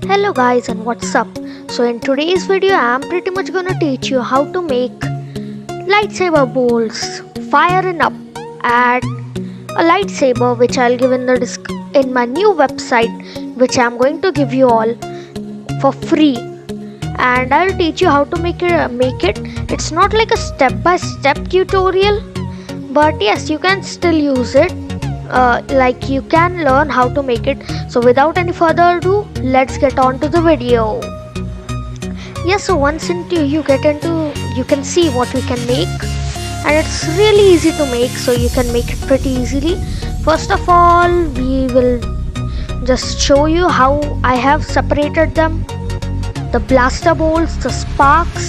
Hello guys, and what's up? So in today's video I'm pretty much gonna teach you how to make lightsaber bolts firing up at a lightsaber, which I'll give in the in my new website, which I'm going to give you all for free. And I'll teach you how to make it. It's not like a step-by-step tutorial, but yes, you can still use it. Like you can learn how to make it. So without any further ado, let's get on to the video. Yes, so once you get into, you can see what we can make, and it's really easy to make, so you can make it pretty easily. First of all, we will just show you how I have separated them: the blaster bolts, the sparks,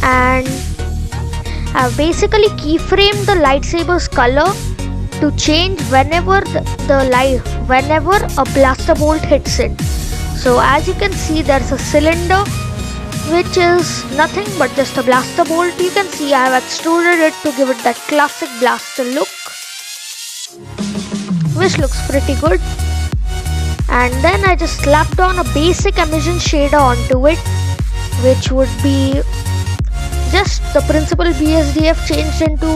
and I've basically keyframed the lightsaber's color to change whenever whenever a blaster bolt hits it. So as you can see, there's a cylinder which is nothing but just a blaster bolt. You can see I have extruded it to give it that classic blaster look, which looks pretty good. And then I just slapped on a basic emission shader onto it, which would be just the principal BSDF changed into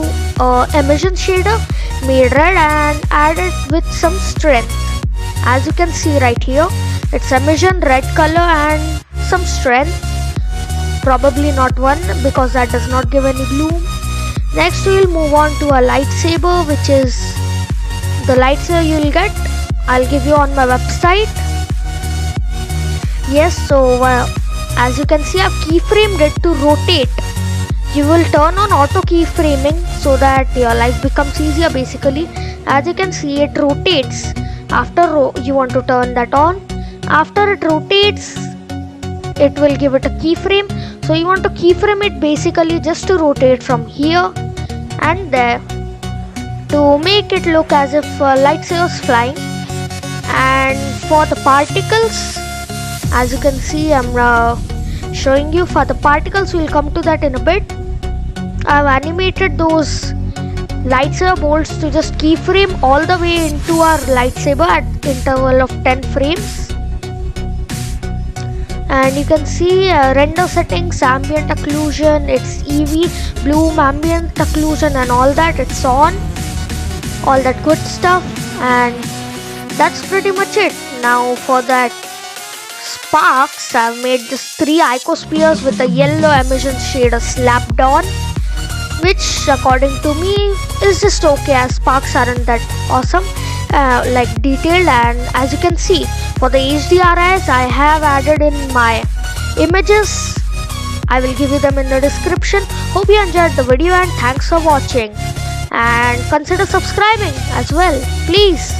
emission shader, made red and added with some strength. As you can see right here, it's emission, red color and some strength. Probably not one, because that does not give any bloom. Next we will move on to a lightsaber, which is the lightsaber you will get. I'll give you on my website. Yes, so as you can see, I've keyframed it to rotate. You will turn on auto keyframing so that your life becomes easier basically. As you can see, it rotates after you want to turn that on. After it rotates, it will give it a keyframe. So you want to keyframe it basically just to rotate from here and there to make it look as if lightsaber is flying. And for the particles, as you can see, I'm showing you for the particles. We'll come to that in a bit. I've animated those lightsaber bolts to just keyframe all the way into our lightsaber at interval of 10 frames. And you can see render settings, ambient occlusion, it's EV, bloom, ambient occlusion and all that, it's on. All that good stuff, and that's pretty much it. Now for that sparks, I've made just 3 icospheres with a yellow emission shader slapped on, which according to me is just okay, as sparks aren't that awesome, like detailed. And as you can see, for the HDRIs I have added in my images. I will give you them in the description. Hope you enjoyed the video and thanks for watching, and consider subscribing as well, please.